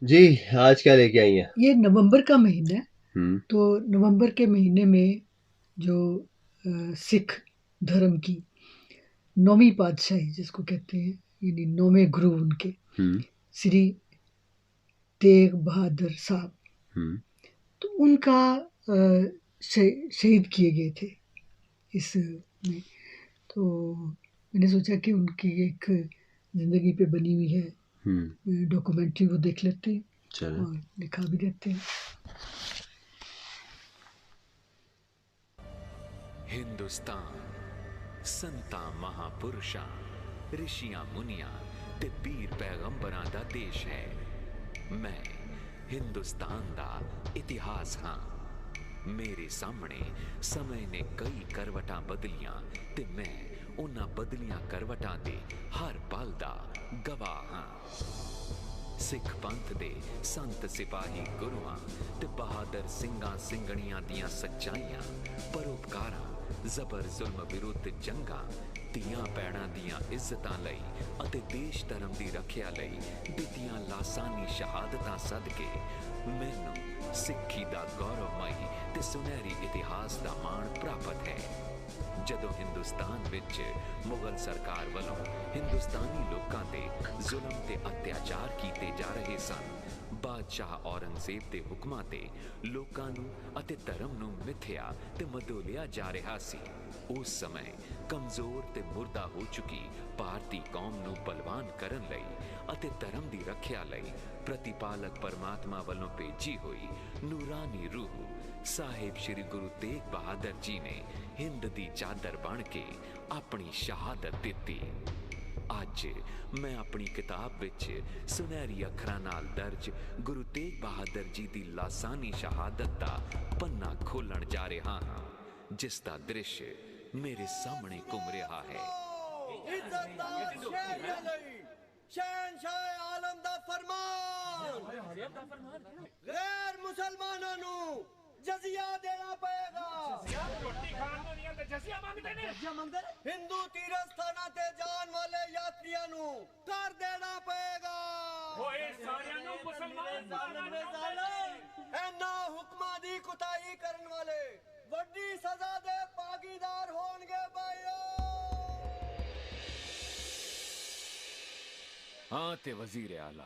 जी, आज क्या लेके आई हैं? ये नवंबर का महीना है, तो नवंबर के महीने में जो सिख धर्म की नौवीं पातशाही जिसको कहते हैं, यानी नौवें गुरु उनके श्री तेग बहादुर साहब, तो उनका शहीद किए गए थे इस में। तो मैंने सोचा कि उनकी एक जिंदगी पे बनी हुई है डॉक्यूमेंट्री, वो देख लेते हैं और दिखा भी देते हैं। हिंदुस्तान संता महापुरुषां ऋषियां मुनियां ते पीर पैगंबरां दा देश है। मैं हिंदुस्तान दा इतिहास हाँ। मेरे सामने समय ने कई करवटां बदलियां ते मैं उन्हां बदलियां करवटां दे हर पल दा गवाह हाँ। सिख पंथ दे संत सिपाही गुरुआं ते बहादुर ਸਿੰਘਾਂ ਸਿੰਘਣੀਆਂ ਦੀਆਂ ਸੱਚਾਈਆਂ, ਪਰਉਪਕਾਰਾਂ, ਜ਼ਬਰ ਜ਼ੁਲਮ ਵਿਰੁੱਧ ਜੰਗਾਂ, ਧੀਆਂ ਭੈਣਾਂ ਦੀਆਂ ਇੱਜ਼ਤਾਂ ਲਈ ਅਤੇ ਦੇਸ਼ ਧਰਮ ਦੀ ਰੱਖਿਆ ਲਈ ਦਿੱਤੀਆਂ ਲਾਸਾਨੀ ਸ਼ਹਾਦਤਾਂ ਸਦਕੇ ਮੈਨੂੰ ਸਿੱਖੀ ਦਾ ਗੌਰਵਮਈ ਤੇ ਸੁਨਹਿਰੀ ਇਤਿਹਾਸ ਦਾ ਮਾਣ ਪ੍ਰਾਪਤ ਹੈ। ਜਦੋਂ ਹਿੰਦੁਸਤਾਨ ਵਿੱਚ ਮੁਗਲ ਸਰਕਾਰ ਵੱਲੋਂ ਹਿੰਦੁਸਤਾਨੀ ਲੋਕਾਂ ਤੇ ਜ਼ੁਲਮ ਤੇ ਅਤਿਆਚਾਰ ਕੀਤੇ ਜਾ ਰਹੇ ਸਨ, ਬਾਦਸ਼ਾਹ ਔਰੰਗਜ਼ੇਬ ਦੇ ਹੁਕਮਾਂ ਤੇ ਲੋਕਾਂ ਨੂੰ ਅਤੇ ਧਰਮ ਨੂੰ ਮਿਥਿਆ ਤੇ ਮਧੋਲਿਆ ਜਾ ਰਿਹਾ ਸੀ, ਉਸ ਸਮੇਂ ਕਮਜ਼ੋਰ ਤੇ ਮੁਰਦਾ ਹੋ ਚੁੱਕੀ ਭਾਰਤੀ ਕੌਮ ਨੂੰ ਬਲਵਾਨ ਕਰਨ ਲਈ ਅਤੇ ਧਰਮ ਦੀ ਰੱਖਿਆ ਲਈ ਪ੍ਰਤੀਪਾਲਕ ਪਰਮਾਤਮਾ ਵੱਲੋਂ ਭੇਜੀ ਹੋਈ ਨੂਰਾਨੀ ਰੂਹ ਸਾਹਿਬ ਸ਼੍ਰੀ ਗੁਰੂ ਤੇਗ ਬਹਾਦਰ ਜੀ ਨੇ ਹਿੰਦ ਦੀ ਚਾਦਰ ਬਣ ਕੇ ਆਪਣੀ ਸ਼ਹਾਦਤ ਦਿੱਤੀ। ਅੱਜ ਮੈਂ ਆਪਣੀ ਕਿਤਾਬ ਵਿੱਚ ਸੁਨਹਿਰੀ ਅੱਖਰਾਂ ਨਾਲ ਦਰਜ ਗੁਰੂ ਤੇਗ ਬਹਾਦਰ ਜੀ ਦੀ ਲਾਸਾਨੀ ਸ਼ਹਾਦਤ ਦਾ ਪੰਨਾ ਖੋਲਣ ਜਾ ਰਿਹਾ ਹਾਂ, ਜਿਸ ਦਾ ਦ੍ਰਿਸ਼ ਮੇਰੇ ਸਾਹਮਣੇ ਘੁੰਮ ਰਿਹਾ ਹੈ। शहनशाह आलम दा फरमान, गैर मुसलमानों नू जजिया देना पएगा। हिंदू तीरथ स्थानां ते जान वाले यात्रियां नू कर देना पएगा। इन्हां हुक्मां दी कुताही करन वाले वड्डी सजा दे भागीदार होणगे भाईओ। हाँ ते वजीर आला,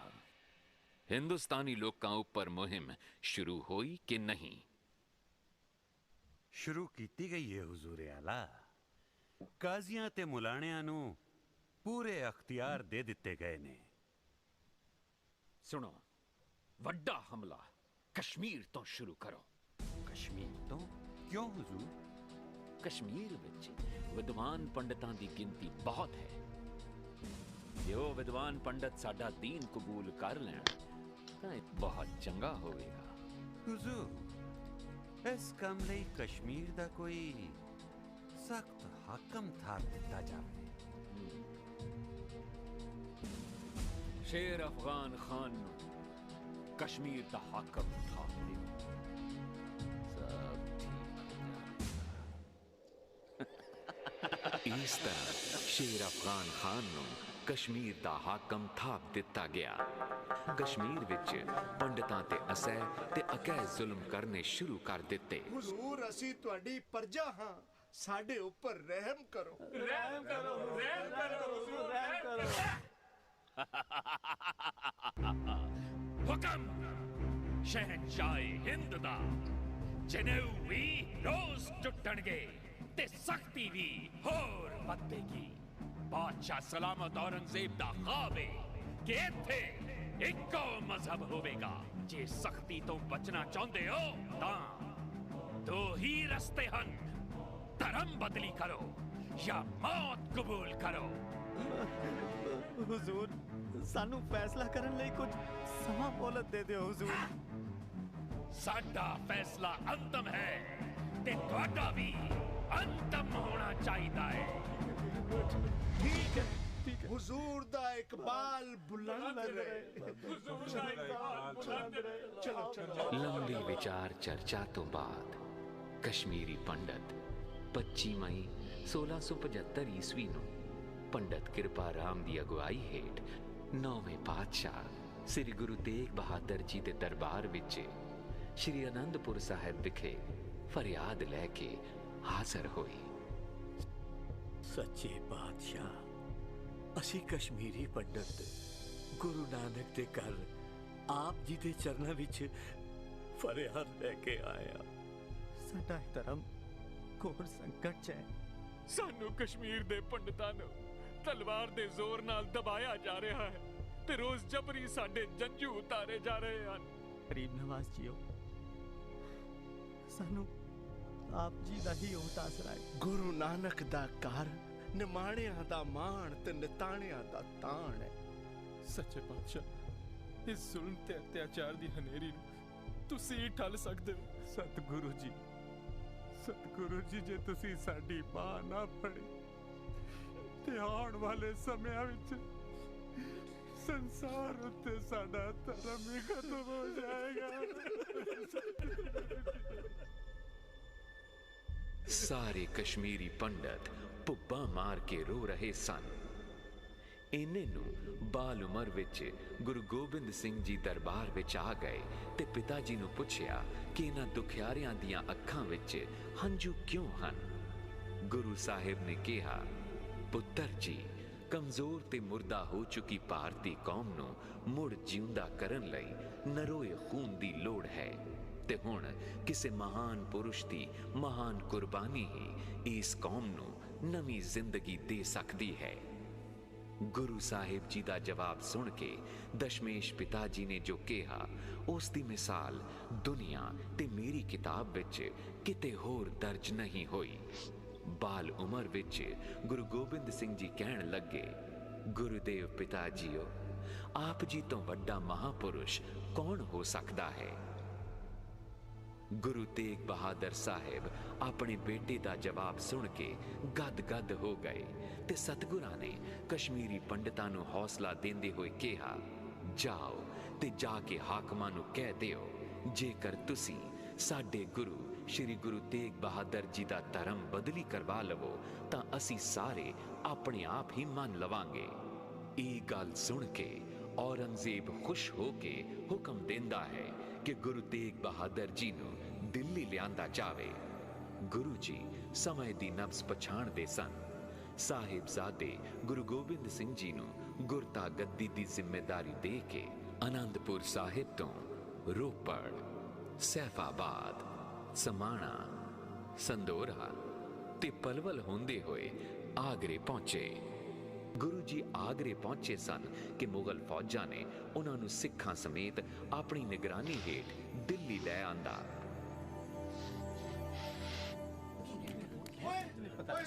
हिंदुस्तानी लोकां उपर मुहिम शुरू होई कि नहीं? शुरू की गई है हुजूर आला। काजियां ते मुलाणियां नू पूरे अख्तियार दे दिते गए ने। सुनो, वड्डा हमला कश्मीर तो शुरू करो। कश्मीर तो क्यों हुजूर? कश्मीर विच विद्वान पंडितां दी गिनती बहुत है। जो विद्वान पंडित साडा दीन कबूल कर लैण तां इह बहुत चंगा होवेगा। हुजूर, इस काम लई कश्मीर दा कोई सख्त हाकम थाप दिता जावे। शेर अफगान खान नू कश्मीर दा हाकम थाप दिओ, सब ठीक। इस तरह शेर अफगान खान नू कश्मीर दा हाकम थाप दिता गया। कश्मीर विच पंडितां ते असह ते अकह जुल्म करने शुरू कर दिते। हुजूर असी तुहाडी प्रजा हां, साडे ऊपर रहम करो। रहम करो, रहम करो, हुजूर रहम करो। हुक्म शहनशाह हिंद दा, जनेऊ भी रोज टुटणगे ते सख्ती भी होर वधेगी। बादशाह सलामत औरंगजेब दा ख्वाब है कि इत्थे इक्को मजहब होवेगा। जे सख्ती तो बचना चाहते हो तां दो ही रस्ते हन, धर्म बदली करो या मौत कबूल करो। हुजूर, सानू फैसला करन लई कुछ समा मोहलत दे दियो हुजूर। साडा फैसला अंतम है ते तुहाडा भी अंतम होना चाहिदा है। ठीक है, ठीक है। हुजूर दा इकबाल बुलंद रहे। चलो चलो। लंबी विचार चर्चा तो बाद कश्मीरी पंडित 25 मई 1675 ईस्वी नूं पंडित किरपा राम दी अगुवाई हेठ नौवें पातशाह ਸ੍ਰੀ ਗੁਰੂ ਤੇਗ ਬਹਾਦਰ ਜੀ ਦੇ ਦਰਬਾਰ ਵਿੱਚ ਸ਼੍ਰੀ ਅਨੰਦਪੁਰ ਸਾਹਿਬ ਵਿਖੇ ਫਰਿਆਦ ਲੈ ਕੇ ਹਾਜ਼ਰ ਹੋਈ। ਸੱਚੇ ਪਾਤਸ਼ਾਹ, ਅਸੀਂ ਕਸ਼ਮੀਰੀ ਪੰਡਤ ਗੁਰੂ ਨਾਨਕ ਦੇ ਘਰ ਆਪ ਜੀ ਦੇ ਚਰਨਾਂ ਵਿੱਚ ਫਰਿਆਦ ਲੈ ਕੇ ਆਇਆ। ਸਾਡਾ ਧਰਮ ਘੋਰ ਸੰਕਟ 'ਚ ਹੈ। ਸਾਨੂੰ ਕਸ਼ਮੀਰ ਦੇ ਪੰਡਤਾਂ ਨੂੰ ਤਲਵਾਰ ਦੇ ਜ਼ੋਰ ਨਾਲ ਦਬਾਇਆ ਜਾ ਰਿਹਾ ਹੈ ਤੇ ਰੋਜ਼ ਜਬਰੀ ਸਾਡੇ ਜੰਝੂ ਉਤਾਰੇ ਜਾ ਰਹੇ ਹਨ। ਗਰੀਬ ਨਵਾਜ਼ ਜੀਓ, ਸਾਨੂੰ ਆਪ ਜੀ ਦਾ ਹੀ ਓਟ ਆਸਰਾ ਹੈ। ਗੁਰੂ ਨਾਨਕ ਦਾ ਘਰ ਨਿਮਾਣਿਆਂ ਦਾ ਮਾਣ ਤੇ ਨਿਤਾਣਿਆਂ ਦਾ ਤਾਣ ਹੈ। ਸੱਚੇ ਪਾਤਸ਼ਾਹ, ਇਸ ਜ਼ੁਲਮ ਤੇ ਅਤਿਆਚਾਰ ਦੀ ਹਨੇਰੀ ਨੂੰ ਤੁਸੀਂ ਹੀ ਠੱਲ ਸਕਦੇ ਹੋ। ਸਤਿਗੁਰੂ ਜੀ, ਜੇ ਤੁਸੀਂ ਸਾਡੀ ਬਾਂਹ ਨਾ ਫੜੀ ਤੇ ਆਉਣ ਵਾਲੇ ਸਮਿਆਂ ਵਿੱਚ ਸੰਸਾਰ ਉੱਤੇ ਸਾਡਾ ਧਰਮ ਹੀ ਖਤਮ ਹੋ ਜਾਏਗਾ। ਸਾਰੇ ਕਸ਼ਮੀਰੀ ਪੰਡਤ ਭੁੱਬਾਂ ਮਾਰ ਕੇ ਰੋ ਰਹੇ ਸਨ। ਇੰਨੇ ਨੂੰ ਬਾਲ ਉਮਰ ਵਿੱਚ ਗੁਰੂ ਗੋਬਿੰਦ ਸਿੰਘ ਜੀ ਦਰਬਾਰ ਵਿੱਚ ਆ ਗਏ ਤੇ ਪਿਤਾ ਜੀ ਨੂੰ ਪੁੱਛਿਆ ਕਿ ਇਹਨਾਂ ਦੁਖਿਆਰਿਆਂ ਦੀਆਂ ਅੱਖਾਂ ਵਿੱਚ ਹੰਝੂ ਕਿਉਂ ਹਨ। ਗੁਰੂ ਸਾਹਿਬ ਨੇ ਕਿਹਾ, ਪੁੱਤਰ ਜੀ, ਕਮਜ਼ੋਰ ਤੇ ਮੁਰਦਾ ਹੋ ਚੁੱਕੀ ਭਾਰਤੀ ਕੌਮ ਨੂੰ ਮੁੜ ਜਿਉਂਦਾ ਕਰਨ ਲਈ ਨਰੋਏ ਖੂਨ ਦੀ ਲੋੜ ਹੈ ਤੇ ਹੁਣ ਕਿਸੇ ਮਹਾਨ ਪੁਰਸ਼ ਦੀ ਮਹਾਨ ਕੁਰਬਾਨੀ ਹੀ ਇਸ ਕੌਮ ਨੂੰ ਨਵੀਂ ਜ਼ਿੰਦਗੀ ਦੇ ਸਕਦੀ ਹੈ। ਗੁਰੂ ਸਾਹਿਬ ਜੀ ਦਾ ਜਵਾਬ ਸੁਣ ਕੇ ਦਸ਼ਮੇਸ਼ ਪਿਤਾ ਜੀ ਨੇ ਜੋ ਕਿਹਾ, ਉਸ ਦੀ ਮਿਸਾਲ ਦੁਨੀਆ ਤੇ ਮੇਰੀ ਕਿਤਾਬ ਵਿੱਚ ਕਿਤੇ ਹੋਰ ਦਰਜ ਨਹੀਂ ਹੋਈ। ਬਾਲ ਉਮਰ ਵਿੱਚ ਗੁਰੂ ਗੋਬਿੰਦ ਸਿੰਘ ਜੀ ਕਹਿਣ ਲੱਗੇ, ਗੁਰੂਦੇਵ ਪਿਤਾ ਜੀਓ, ਆਪ ਜੀ ਤੋਂ ਵੱਡਾ ਮਹਾਪੁਰਸ਼ ਕੌਣ ਹੋ ਸਕਦਾ ਹੈ। ਗੁਰੂ ਤੇਗ ਬਹਾਦਰ ਸਾਹਿਬ ਆਪਣੇ ਬੇਟੇ ਦਾ ਜਵਾਬ ਸੁਣ ਕੇ ਗਦ-ਗਦ ਹੋ ਗਏ ਤੇ ਸਤਿਗੁਰਾਂ ਨੇ ਕਸ਼ਮੀਰੀ ਪੰਡਤਾਂ ਨੂੰ ਹੌਸਲਾ ਦਿੰਦੇ ਹੋਏ ਕਿਹਾ, ਜਾਓ ਤੇ ਜਾ ਕੇ ਹਾਕਮਾਂ ਨੂੰ ਕਹਿ ਦਿਓ, ਜੇਕਰ ਤੁਸੀਂ ਸਾਡੇ ਗੁਰੂ ਸ਼੍ਰੀ ਗੁਰੂ ਤੇਗ ਬਹਾਦਰ ਜੀ ਦਾ ਧਰਮ ਬਦਲੀ ਕਰਵਾ ਲਵੋ ਤਾਂ ਅਸੀਂ ਸਾਰੇ ਆਪਣੇ ਆਪ ਹੀ ਮੰਨ ਲਵਾਂਗੇ। ਇਹ ਗੱਲ ਸੁਣ ਕੇ ਔਰੰਗਜ਼ੇਬ ਖੁਸ਼ ਹੋ ਕੇ ਹੁਕਮ ਦਿੰਦਾ ਹੈ ਕਿ ਗੁਰੂ ਤੇਗ ਬਹਾਦਰ ਜੀ ਨੂੰ ਦਿੱਲੀ ਲਿਆਂਦਾ ਜਾਵੇ। ਗੁਰੂ ਜੀ ਸਮੇਂ ਦੀ ਨਬਜ਼ ਪਛਾਣਦੇ ਸਨ। ਸਾਹਿਬਜ਼ਾਦੇ ਗੁਰੂ ਗੋਬਿੰਦ ਸਿੰਘ ਜੀ ਨੂੰ ਗੁਰਤਾ ਗੱਦੀ ਦੀ ਜ਼ਿੰਮੇਦਾਰੀ ਦੇ ਕੇ ਅਨੰਦਪੁਰ ਸਾਹਿਬ ਤੋਂ ਰੋਪੜ, ਸੈਫਾਬਾਦ, ਸਮਾਣਾ, ਸੰਦੋਰਾ ਤੇ ਪਲਵਲ ਹੁੰਦੇ ਹੋਏ ਆਗਰੇ ਪਹੁੰਚੇ। ਗੁਰੂ ਜੀ ਆਗਰੇ ਪਹੁੰਚੇ ਸਨ ਕਿ ਮੁਗਲ ਫੌਜਾਂ ਨੇ ਉਹਨਾਂ ਨੂੰ ਸਿੱਖਾਂ ਸਮੇਤ ਆਪਣੀ ਨਿਗਰਾਨੀ ਹੇਠ ਦਿੱਲੀ ਲੈ ਆਂਦਾ। ਓਏ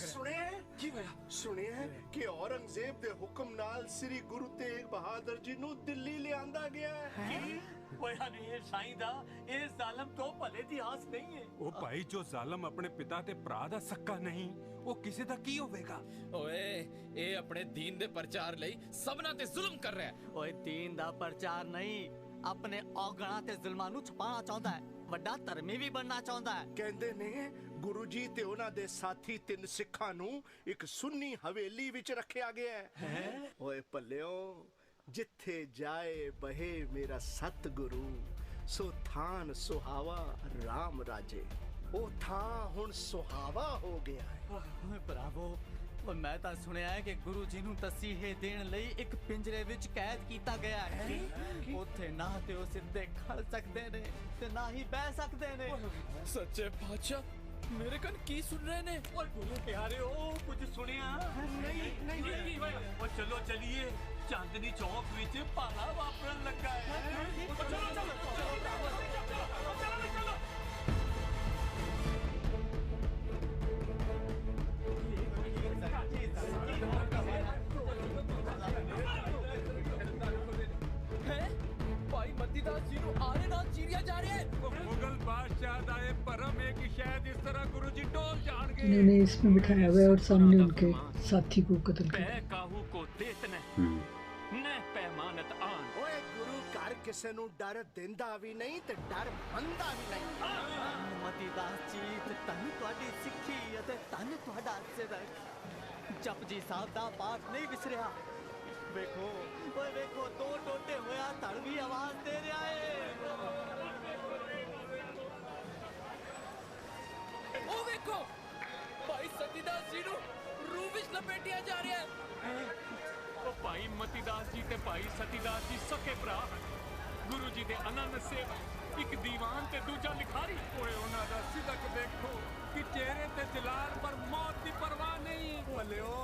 ਸੁਣਿਆ ਕਿ ਔਰੰਗਜ਼ੇਬ ਦੇ ਹੁਕਮ ਨਾਲ ਸ੍ਰੀ ਗੁਰੂ ਤੇਗ ਬਹਾਦਰ ਜੀ ਨੂੰ ਦਿੱਲੀ ਲਿਆਂਦਾ ਗਿਆ ਹੈ। ਓਏ ਹਨੀਰ ਸਾਈਂ ਦਾ ਇਸ ਜ਼ਾਲਮ ਤੋਂ ਭਲੇ ਦੀ ਆਸ ਨਹੀਂ ਹੈ। ਉਹ ਭਾਈ, ਜੋ ਜ਼ਾਲਮ ਆਪਣੇ ਪਿਤਾ ਤੇ ਭਰਾ ਦਾ ਸੱਕਾ ਨਹੀਂ, ਉਹ ਕਿਸੇ ਦਾ ਕੀ ਹੋਵੇਗਾ। ਓਏ, ਇਹ ਆਪਣੇ ਦੀਨ ਦੇ ਪ੍ਰਚਾਰ ਲਈ ਸਭਨਾਂ ਤੇ ਜ਼ੁਲਮ ਕਰ ਰਿਹਾ ਹੈ। ਓਏ ਦੀਨ ਦਾ ਪ੍ਰਚਾਰ ਨਹੀਂ, ਆਪਣੇ ਔਗਣਾਂ ਤੇ ਜ਼ੁਲਮਾਂ ਨੂੰ ਛੁਪਾਉਣਾ ਚਾਹੁੰਦਾ ਹੈ। ਵੱਡਾ ਧਰਮੀ ਵੀ ਬਣਨਾ ਚਾਹੁੰਦਾ ਹੈ। ਕਹਿੰਦੇ ਨੇ ਗੁਰੂ ਜੀ ਤੇ ਉਹਨਾਂ ਦੇ ਸਾਥੀ 3 ਸਿੱਖਾਂ ਨੂੰ ਇੱਕ ਸੁੰਨੀ ਹਵੇਲੀ ਵਿੱਚ ਰੱਖਿਆ ਗਿਆ ਹੈ। ਓਏ ਭੱਲਿਓ, ਜਿੱਥੇ ਜਾਏ ਬਹੇ ਮੇਰਾ ਸਤਿਗੁਰੂ, ਸੋ ਥਾਨ ਸੁਹਾਵਾ ਰਾਮ ਰਾਜੇ। ਉਹ ਥਾਂ ਹੁਣ ਸੁਹਾਵਾ ਹੋ ਗਿਆ ਹੈ। ਓਏ ਬਰਾਵੋ, ਓਏ ਮੈਂ ਤਾਂ ਸੁਣਿਆ ਹੈ ਕਿ ਗੁਰੂ ਜੀ ਨੂੰ ਤਸੀਹੇ ਦੇਣ ਲਈ ਇੱਕ ਪਿੰਜਰੇ ਵਿੱਚ ਕੈਦ ਕੀਤਾ ਗਿਆ ਹੈ। ਉੱਥੇ ਨਾ ਤੇ ਉਹ ਸਿੱਧੇ ਖੜ ਸਕਦੇ ਨੇ ਤੇ ਨਾ ਹੀ ਬਹਿ ਸਕਦੇ ਨੇ। ਸੱਚੇ ਪਾਤਸ਼ਾਹ, ਮੇਰੇ ਕੰਨ ਕੀ ਸੁਣ ਰਹੇ ਨੇ? ਓਏ ਗੁਰੂ ਪਿਆਰਿਓ, ਕੁਝ ਸੁਣਿਆ? ਨਹੀਂ। ਓ ਚਲੋ ਚਲੀਏ, ਚਾਂਦਨੀ ਚੌਕ ਵਿੱਚ ਭਾਲਾ ਵਾਪਰਨ ਲੱਗਾ ਹੈ। ਚਲੋ। ਭਾਈ ਮਤੀਦਾਸ ਜੀ ਨੂੰ ਆਰੇ ਨਾਲ ਚੀਰਿਆ ਜਾ ਰਿਹਾ ਹੈ। मुगल बादशाह का ये भरम है कि शायद इस तरह गुरु जी डोल जाएंगे। इन्होंने इसमें बिठाया हुआ है और सामने उनके साथी को कत्ल पै किया। काहू को देत न पैमानत आन। ਓਏ ਗੁਰੂ ਘਰ ਕਿਸੇ ਨੂੰ ਡਰ ਦਿੰਦਾ ਵੀ ਨਹੀਂ ਤੇ ਡਰ ਮੰਨਦਾ ਵੀ ਨਹੀਂ। ਮਤੀਦਾਸ ਜੀ, ਤੇ ਧੰਨ ਤੁਹਾਡੀ ਸਿੱਖੀ ਅਤੇ ਧੰਨ ਤੁਹਾਡਾ ਸੇਵਕ। ਜਪਜੀ ਸਾਹਿਬ ਦਾ ਪਾਠ ਨਹੀਂ ਵਿਸਰਿਆ। ਵੇਖੋ ਓਏ ਵੇਖੋ ਦੋ ਟੋਟੇ ਹੋਇਆ ਧੜ ਵੀ ਆਵਾਜ਼ ਦੇ ਰਿਹਾ ਏ ਉਹ ਵੇਖੋ ਭਾਈ ਸਤੀਦਾਸ ਜੀ ਨੂੰ ਰੂਹ ਵਿੱਚ ਲਪੇਟਿਆ ਜਾ ਰਿਹਾ ਹੈ। ਉਹ ਭਾਈ ਮਤੀਦਾਸ ਜੀ ਤੇ ਭਾਈ ਸਤੀਦਾਸ ਜੀ ਸਕੇ ਭਰਾ ਹਨ। ਗੁਰੂ ਜੀ ਦੇ ਅਨੰਨ ਸੇਵਕ, ਇੱਕ ਦੀਵਾਨ ਤੇ ਦੂਜਾ ਲਿਖਾਰੀ। ਓਏ ਉਹਨਾਂ ਦਾ ਸਿਦਕ ਦੇਖੋ ਕਿ ਚਿਹਰੇ ਤੇ ਜਲਾਲ ਪਰ ਮੌਤ ਦੀ ਪਰਵਾਹ ਨਹੀਂ। ਭਲਿਓ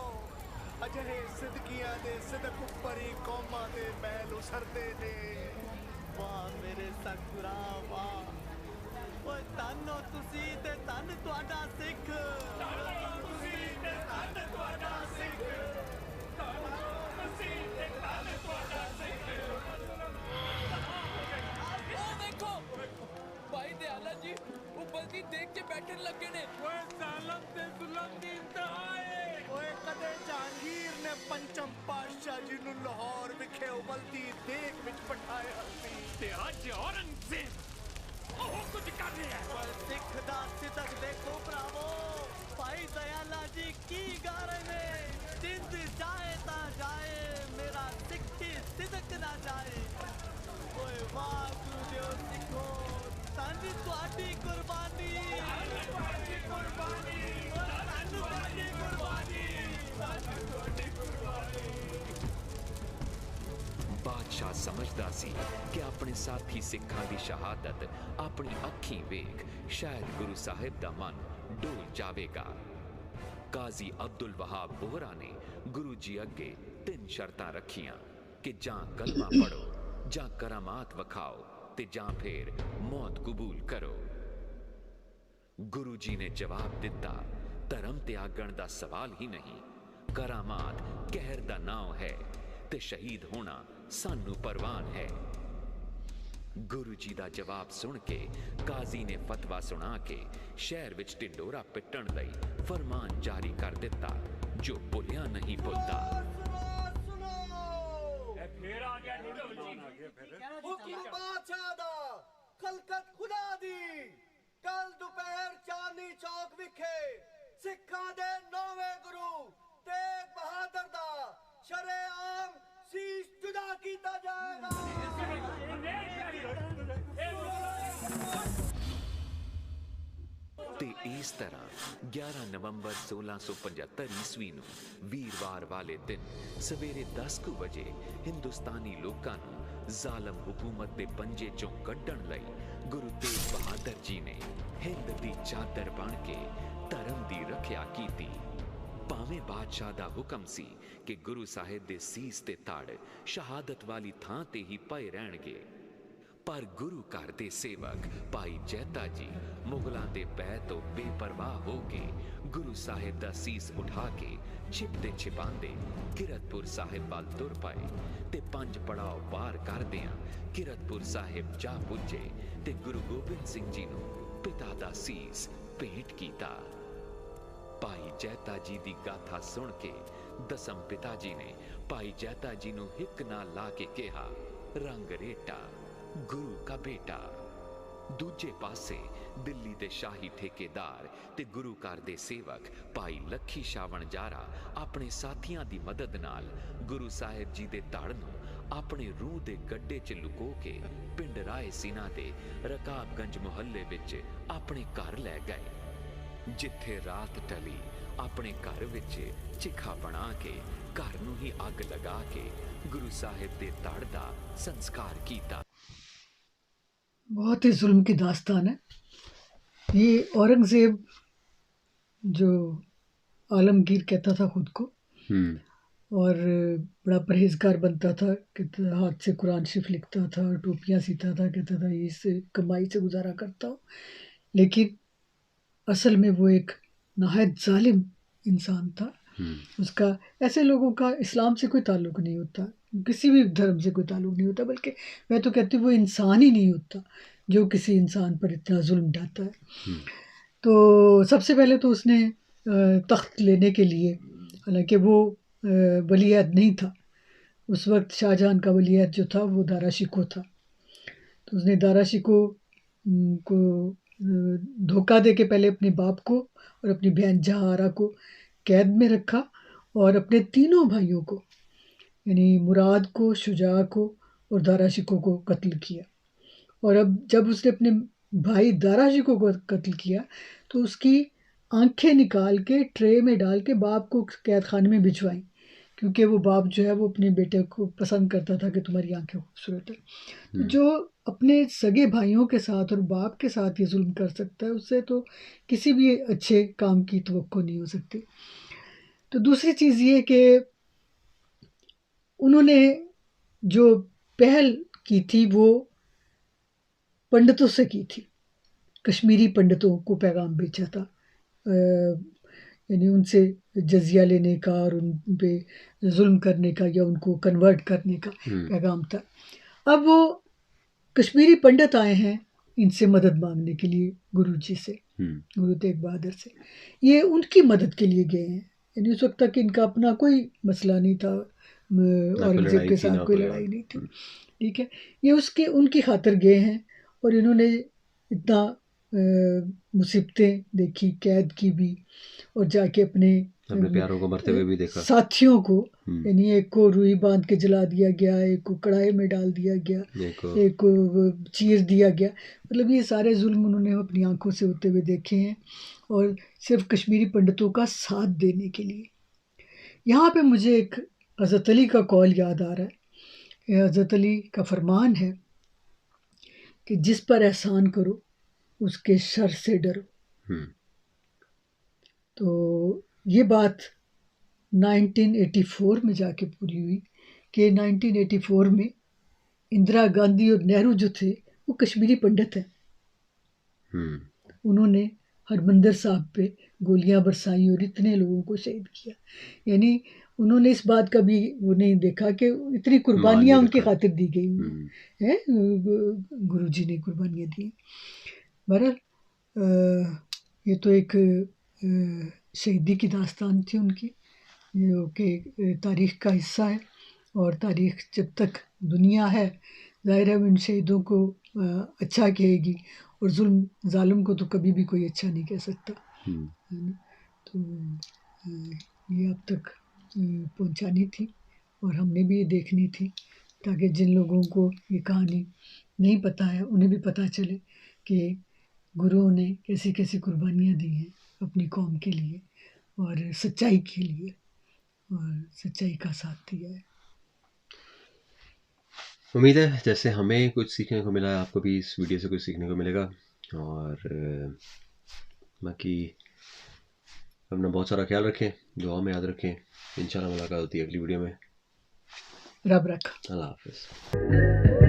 ਅਜਿਹੇ ਸਿਦਕੀਆਂ ਦੇ ਸਿਦਕ ਉੱਪਰ ਹੀ ਕੌਮਾਂ ਦੇ ਮਹਿਲ ਉਸਰਦੇ ਨੇ। ਵਾਹ ਮੇਰੇ ਸਤਿਗੁਰਾ ਵਾਹ ਓਏ ਧੰਨ ਹੋ ਤੁਸੀਂ ਤੇ ਧੰਨ ਤੁਹਾਡਾ ਸਿੱਖ ਤੁਸੀਂ ਤੇ ਧੰਨ ਤੁਹਾਡਾ ਸਿੱਖ ਤੁਸੀਂ ਤੇ ਧੰਨ ਤੁਹਾਡਾ ਸਿੱਖ ਉਹ ਵੇਖੋ ਭਾਈ ਦਿਆਲਾ ਜੀ ਉਬਲਦੀ ਦੇਖ ਕੇ ਬੈਠਣ ਲੱਗੇ ਨੇ। ਓਏ ਜ਼ਾਲਮ ਤੇ ਜ਼ੁਲਮ ਦੀ ਇੰਤਹਾ ਏ। ਓਏ ਕਦੇ ਜਹਾਂਗੀਰ ਨੇ ਪੰਚਮ ਪਾਤਸ਼ਾਹ ਜੀ ਨੂੰ ਲਾਹੌਰ ਵਿਖੇ ਉਬਲਦੀ ਦੇਗ ਵਿੱਚ ਪਠਾਇਆ ਸੀ ਤੇ ਅੱਜ ਔਰੰਗਜ਼ੇਬ ਉਹ ਕੁਝ ਕਰ ਰਿਹਾ ਹੈ। ਸਿੱਖ ਦਾ ਸਿਦਕ ਦੇਖੋ ਭਰਾਵੋ ਭਾਈ ਦਇਆਲਾ ਜੀ ਕੀ ਗਾ ਰਹੇ ਨੇ। ਜਿੰਦ ਜਾਏ ਤਾਂ ਜਾਏ ਮੇਰਾ ਸਿੱਖੀ ਸਿਦਕ ਨਾ ਜਾਏ। ਓਏ ਵਾਹ ਗੁਰੂ ਦਿਓ ਸਿੱਖੋ ਧੰਨ ਤੁਹਾਡੀ ਕੁਰਬਾਨੀ ਤੁਹਾਡੀ ਕੁਰਬਾਨੀ ਧੰਨ ਤੁਹਾਡੀ ਕੁਰਬਾਨੀ ਧੰਨ ਤੁਹਾਡੀ ਕੁਰਬਾਨੀ। ਬਾਦਸ਼ਾਹ ਸਮਝਦਾ ਸੀ ਕਿ ਆਪਣੇ ਸਾਥੀ ਸਿੱਖਾਂ ਦੀ ਸ਼ਹਾਦਤ ਆਪਣੀ ਅੱਖੀਂ ਵੇਖ ਸ਼ਾਇਦ ਗੁਰੂ ਸਾਹਿਬ ਦਾ ਮਨ ਡੋਲ ਜਾਵੇਗਾ। ਕਾਜ਼ੀ ਅਬਦੁਲ ਵਹਾਬ ਬੋਹਰਾ ਨੇ ਗੁਰੂ ਜੀ ਅੱਗੇ 3 ਸ਼ਰਤਾਂ ਰੱਖੀਆਂ ਕਿ ਜਾਂ ਕਲਮਾ ਪੜੋ, ਜਾਂ ਕਰਾਮਾਤ ਵਿਖਾਓ ਤੇ ਜਾਂ ਫਿਰ ਮੌਤ ਕਬੂਲ ਕਰੋ। ਗੁਰੂ ਜੀ ਨੇ ਜਵਾਬ ਦਿੱਤਾ, ਧਰਮ ਤਿਆਗਣ ਦਾ ਸਵਾਲ ਹੀ ਨਹੀਂ, ਕਰਾਮਾਤ ਕਹਿਰ ਦਾ ਨਾਮ ਹੈ ਤੇ ਸ਼ਹੀਦ ਹੋਣਾ ਸਾਨੂੰ ਪ੍ਰਵਾਨ ਹੈ। ਗੁਰੂ ਜੀ ਦਾ ਜਵਾਬ ਸੁਣ ਕੇ ਕਾਜ਼ੀ ਨੇ ਫਤਵਾ ਸੁਣਾ ਕੇ ਸ਼ਹਿਰ ਵਿੱਚ ਢਿੰਡੋਰਾ ਪਿੱਟਣ ਲਈ ਫਰਮਾਨ ਜਾਰੀ ਕਰ ਦਿੱਤਾ, ਜੋ ਭੁੱਲਿਆ ਨਹੀਂ ਭੁੱਲਦਾ। ਫੇਰ ਆ ਗਿਆ ਢਿੰਡੋਰ ਜੀ। ਹੁਕਮ ਬਾਦਸ਼ਾਹ ਦਾ ਖਲਕਤ ਖੁਦਾ ਦੀ ਕੱਲ ਦੁਪਹਿਰ ਚਾਂਦਨੀ ਚੌਕ ਵਿਖੇ ਸਿੱਖਾਂ ਦੇ 9ਵੇਂ ਗੁਰੂ ਤੇਗ ਬਹਾਦਰ ਦਾ ਸ਼ਰੇਆਮ ਸੀਸ ਜੁਦਾ ਕੀਤਾ ਜਾਏਗਾ। ਤੇ ਇਸ ਤਰ੍ਹਾਂ 11 ਨਵੰਬਰ 1675 ਈਸਵੀ ਨੂੰ ਵੀਰਵਾਰ ਵਾਲੇ ਦਿਨ ਸਵੇਰੇ 10 ਵਜੇ ਹਿੰਦੁਸਤਾਨੀ ਲੋਕਾਂ ਨੂੰ ਜ਼ਾਲਮ ਹੁਕੂਮਤ ਦੇ ਪੰਜੇ ਚੋਂ ਕੱਢਣ ਲਈ ਗੁਰੂ ਤੇਗ ਬਹਾਦਰ ਜੀ ਨੇ ਹਿੰਦ ਦੀ ਚਾਦਰ ਬਣ ਕੇ ਧਰਮ ਦੀ ਰੱਖਿਆ ਕੀਤੀ। ਭਾਵੇਂ ਬਾਦਸ਼ਾਹ ਦਾ ਹੁਕਮ ਸੀ ਕਿ ਗੁਰੂ ਸਾਹਿਬ ਦੇ ਸੀਸ ਤੇ ਧੜ ਸ਼ਹਾਦਤ ਵਾਲੀ ਥਾਂ ਤੇ ਹੀ ਪਏ ਰਹਿਣਗੇ, ਪਰ ਗੁਰੂ ਘਰ ਦੇ ਸੇਵਕ ਭਾਈ ਜੈਤਾ ਜੀ ਮੁਗਲਾਂ ਦੇ ਪੈ ਤੋਂ ਬੇਪਰਵਾਹ ਹੋ ਕੇ ਗੁਰੂ ਸਾਹਿਬ ਦਾ ਸੀਸ ਉਠਾ ਕੇ ਛਿਪਦੇ ਛਿਪਾਂਦੇ ਕਿਰਤਪੁਰ ਸਾਹਿਬ ਵੱਲ ਤੁਰ ਪਏ ਤੇ 5 ਪੜਾਅ ਪਾਰ ਕਰਦਿਆਂ ਕਿਰਤਪੁਰ ਸਾਹਿਬ ਜਾ ਪੁੱਜੇ ਤੇ ਗੁਰੂ ਗੋਬਿੰਦ ਸਿੰਘ ਜੀ ਨੂੰ ਪਿਤਾ ਦਾ ਸੀਸ ਭੇਟ ਕੀਤਾ। ਭਾਈ ਜੈਤਾ ਜੀ ਦੀ ਗਾਥਾ ਸੁਣ ਕੇ ਦਸਮ ਪਿਤਾ ਜੀ ਨੇ ਭਾਈ ਜੈਤਾ ਜੀ ਨੂੰ ਹਿੱਕ ਨਾਲ ਲਾ ਕੇ ਕਿਹਾ, ਰੰਗ ਰੇਟਾ ਗੁਰੂ ਕਾ ਬੇਟਾ। ਦੂਜੇ ਪਾਸੇ ਦਿੱਲੀ ਦੇ ਸ਼ਾਹੀ ਠੇਕੇਦਾਰ ਤੇ ਗੁਰੂ ਘਰ ਦੇ ਸੇਵਕ ਭਾਈ ਲੱਖੀ ਸ਼ਾਹ ਵਣਜਾਰਾ ਆਪਣੇ ਸਾਥੀਆਂ ਦੀ ਮਦਦ ਨਾਲ ਗੁਰੂ ਸਾਹਿਬ ਜੀ ਦੇ ਧੜ ਨੂੰ ਆਪਣੇ ਰੂਹ ਦੇ ਗੱਡੇ 'ਚ ਲੁਕੋ ਕੇ ਪਿੰਡ ਰਾਏ ਸੀਨਾ ਦੇ ਰਕਾਬਗੰਜ ਮੁਹੱਲੇ ਵਿੱਚ ਆਪਣੇ ਘਰ ਲੈ ਗਏ, ਜਿੱਥੇ ਰਾਤ ਟਲੀ ਆਪਣੇ ਘਰ ਵਿੱਚ ਚਿਖਾ ਬਣਾ ਕੇ ਘਰ ਨੂੰ ਹੀ ਅੱਗ ਲਗਾ ਕੇ ਗੁਰੂ ਸਾਹਿਬ ਦੇ ਧੜ ਦਾ ਸੰਸਕਾਰ ਕੀਤਾ। बहुत ही जुल्म की दास्तान है ये। औरंगज़ेब जो आलमगीर कहता था खुद को और बड़ा परहेजगार बनता था, कहता हाथ से कुरान शरीफ लिखता था, टोपियाँ सीता था, कहता था इससे कमाई से गुजारा करता हूँ, लेकिन असल में वो एक नहायत जालिम इंसान था। उसका ऐसे लोगों का इस्लाम से कोई ताल्लुक़ नहीं होता, किसी भी धर्म से कोई ताल्लुक़ नहीं होता, बल्कि मैं तो कहती हूँ वो इंसान ही नहीं होता जो किसी इंसान पर इतना जुल्म ढाता है। तो सबसे पहले तो उसने तख्त लेने के लिए, हालांकि वो वलीअहद नहीं था उस वक्त, शाहजहां का वलीअहद जो था वो दारा शिकोह था, तो उसने दारा शिकोह को धोखा दे के पहले अपने बाप को और अपनी बहन जहारा को कैद में रखा और अपने तीनों भाइयों को यानी मुराद को, शुजा को और दारा शिको को कत्ल किया। और अब जब उसने अपने भाई दारा शिको को कत्ल किया तो उसकी आंखें निकाल के ट्रे में डाल के बाप को कैद खाने में भिजवाई, क्योंकि वो बाप जो है वो अपने बेटे को पसंद करता था कि तुम्हारी आंखें खूबसूरत है। तो जो अपने सगे भाइयों के साथ और बाप के साथ ये जुल्म कर सकता है, उससे तो किसी भी अच्छे काम की तवक्को नहीं हो सकती। तो दूसरी चीज़ ये कि उन्होंने जो पहल की थी वो पंडितों से की थी, कश्मीरी पंडितों को पैगाम भेजा था, यानी उनसे जजिया लेने का और उन पे जुल्म करने का या उनको कन्वर्ट करने का पैगाम था। अब वो कश्मीरी पंडित आए हैं इनसे मदद मांगने के लिए गुरु जी से, गुरु तेग बहादुर से। ये उनकी मदद के लिए गए हैं, यानी उस वक्त तक इनका अपना कोई मसला नहीं था, औरंगजेब के साथ कोई लड़ाई नहीं थी, ठीक है। ये उसके उनकी खातिर गए हैं और इन्होंने इतना मुसीबतें देखी, कैद की भी, और जाके अपने प्यारों को मरते हुए भी देखा, साथियों को, यानी एक को रुई बांध के जला दिया गया, एक को कढ़ाई में डाल दिया गया, एक को चीर दिया गया। मतलब ये सारे जुल्म उन्होंने अपनी आंखों से होते हुए देखे हैं, और सिर्फ कश्मीरी पंडितों का साथ देने के लिए। यहाँ पे मुझे एक हज़रत अली का कौल याद आ रहा है। हज़रत अली का फरमान है कि जिस पर एहसान करो उसके शर से डरो। तो ये बात 1984 में जाके पूरी हुई कि 1984 में इंदिरा गांधी और नेहरू जो थे वो कश्मीरी पंडित हैं। उन्होंने हरमंदिर साहब पे गोलियां बरसाई और इतने लोगों को शहीद किया। यानी उन्होंने इस बात का भी वो नहीं देखा कि इतनी कुर्बानियाँ उनकी खातिर दी गई हैं, गुरुजी ने कुर्बानियाँ दी। बहरहाल ये तो एक शहीदी की दास्तान थी उनकी, जो कि तारीख़ का हिस्सा है, और तारीख़ जब तक दुनिया है ज़ाहिर है उन शहीदों को अच्छा कहेगी, और जुल्म ज़ालिम को तो कभी भी कोई अच्छा नहीं कह सकता, है ना। तो ये अब तक पहुंचानी थी, और हमने भी ये देखनी थी, ताकि जिन लोगों को ये कहानी नहीं पता है उन्हें भी पता चले कि गुरुओं ने कैसी कैसी कुर्बानियाँ दी हैं अपनी कौम के लिए और सच्चाई के लिए, और सच्चाई का साथ दिया है। उम्मीद है जैसे हमें कुछ सीखने को मिला, आपको भी इस वीडियो से कुछ सीखने को मिलेगा। और बाकी अपना बहुत सारा ख्याल रखें, दुआ में याद रखें। इंशाल्लाह मुलाकात होती है अगली वीडियो में। रब रखा। अल्लाह हाफ़िज़।